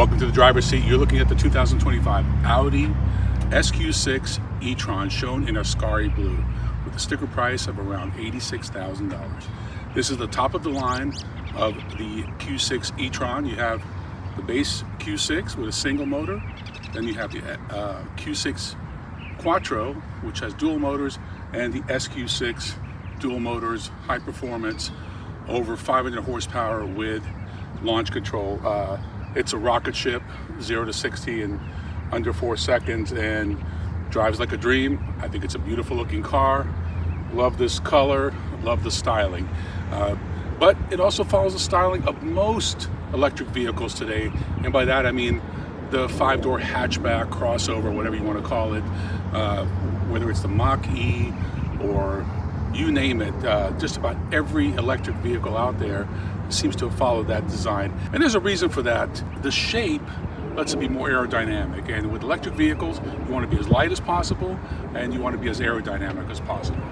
Welcome to the driver's seat. You're looking at the 2025 Audi SQ6 E-TRON, shown in a Ascari blue with a sticker price of around $86,000. This is the top of the line of the Q6 E-TRON. You have the base Q6 with a single motor, then you have the Q6 Quattro, which has dual motors, and the SQ6 dual motors, high performance, over 500 horsepower with launch control. It's a rocket ship, 0 to 60 in under 4 seconds, and drives like a dream. I think it's a beautiful looking car. Love this color, love the styling. But it also follows the styling of most electric vehicles today. And by that I mean the 5-door hatchback, crossover, whatever you want to call it, whether it's the Mach-E or you name it. Just about every electric vehicle out there seems to have followed that design. And there's a reason for that. The shape lets it be more aerodynamic. And with electric vehicles, you want to be as light as possible and you want to be as aerodynamic as possible.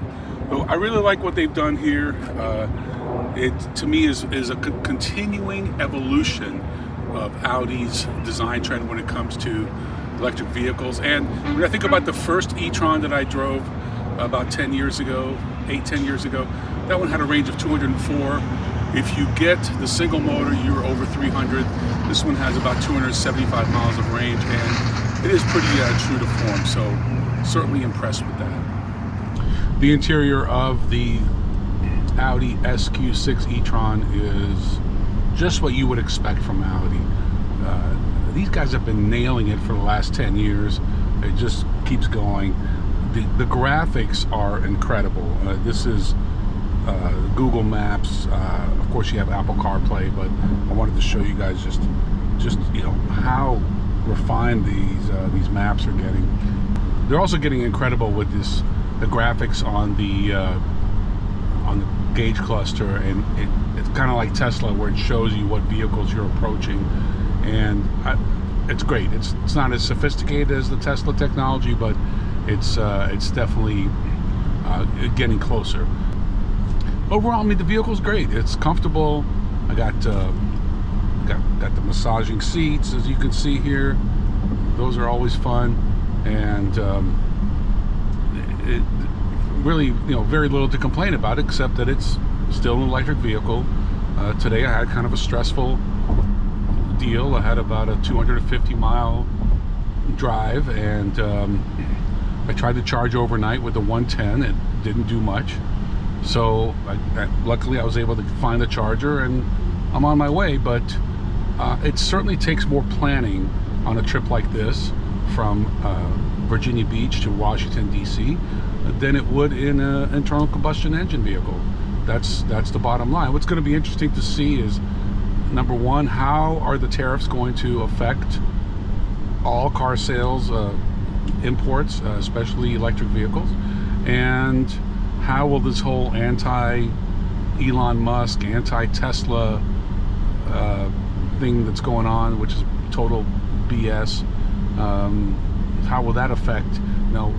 So I really like what they've done here. It, to me, is a continuing evolution of Audi's design trend when it comes to electric vehicles. And when I think about the first e-tron that I drove about 10 years ago, 8-10 years ago, that one had a range of 204. If you get the single motor, you're over 300. This one has about 275 miles of range, and it is pretty true to form, so certainly impressed with that. The interior of the Audi SQ6 E-TRON is just what you would expect from Audi. These guys have been nailing it for the last 10 years. It just keeps going. The graphics are incredible. This is Google Maps. Of course, you have Apple CarPlay, but I wanted to show you guys just you know how refined these maps are getting. They're also getting incredible with the graphics on the gauge cluster, and it's kind of like Tesla, where it shows you what vehicles you're approaching, and it's great. It's not as sophisticated as the Tesla technology, but it's definitely getting closer. Overall, I mean, the vehicle's great. It's comfortable. I got the massaging seats, as you can see here. Those are always fun, and it really, you know, very little to complain about, except that it's still an electric vehicle. Today I had kind of a stressful deal. I had about a 250-mile drive, and I tried to charge overnight with the 110. It didn't do much. So luckily I was able to find a charger, and I'm on my way. But it certainly takes more planning on a trip like this from Virginia Beach to Washington, D.C. than it would in an internal combustion engine vehicle. That's the bottom line. What's going to be interesting to see is, number one, how are the tariffs going to affect all car sales, imports, especially electric vehicles, and how will this whole anti-Elon Musk, anti-Tesla thing that's going on, which is total BS, how will that affect, you know,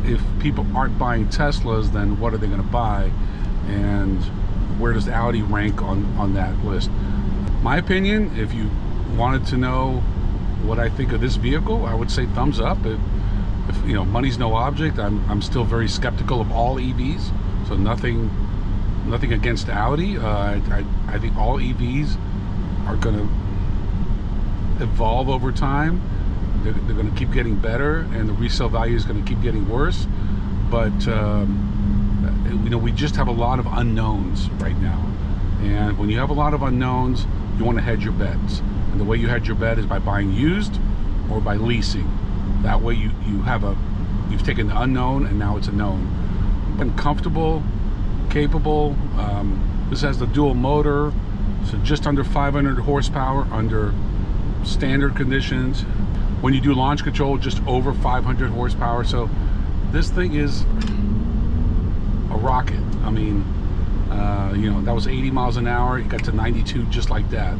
if people aren't buying Teslas, then what are they going to buy, and where does Audi rank on that list? My opinion, if you wanted to know what I think of this vehicle, I would say thumbs up. If you know, money's no object. I'm still very skeptical of all EVs, so nothing against Audi. I think all EVs are going to evolve over time. They're going to keep getting better, and the resale value is going to keep getting worse. But you know, we just have a lot of unknowns right now, and when you have a lot of unknowns, you want to hedge your bets. And the way you hedge your bet is by buying used or by leasing. That way you've taken the unknown and now it's a known. And comfortable, capable. This has the dual motor, so just under 500 horsepower under standard conditions. When you do launch control, just over 500 horsepower. So this thing is a rocket. I mean, you know, that was 80 miles an hour. It got to 92 just like that.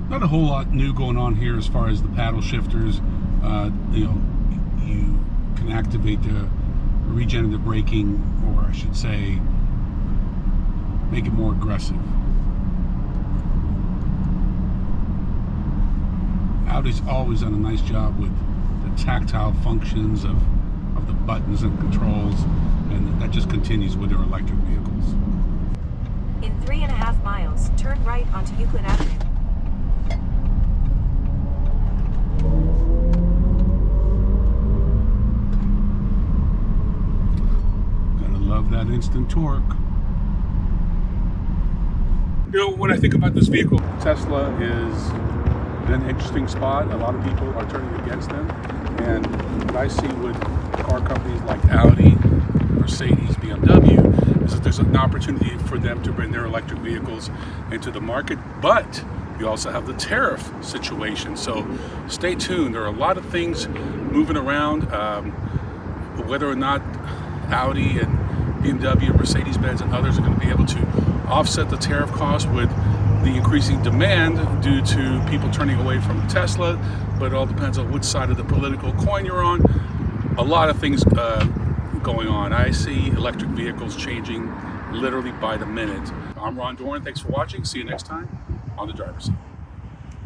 Not a whole lot new going on here as far as the paddle shifters. You know, you can activate the regenerative braking or I should say, make it more aggressive. Audi's always done a nice job with the tactile functions of the buttons and controls, and that just continues with their electric vehicles. In 3.5 miles, turn right onto Euclid Avenue. Gotta love that instant torque. You know, when I think about this vehicle, Tesla is in an interesting spot. A lot of people are turning against them. And what I see with car companies like Audi, Mercedes, BMW, is that there's an opportunity for them to bring their electric vehicles into the market. But you also have the tariff situation. So stay tuned. There are a lot of things moving around. Whether or not Audi and BMW, Mercedes-Benz, and others are going to be able to offset the tariff cost with the increasing demand due to people turning away from Tesla, but it all depends on which side of the political coin you're on. A lot of things going on. I see electric vehicles changing literally by the minute. I'm Ron Doran. Thanks for watching. See you next time on The Driver's Seat.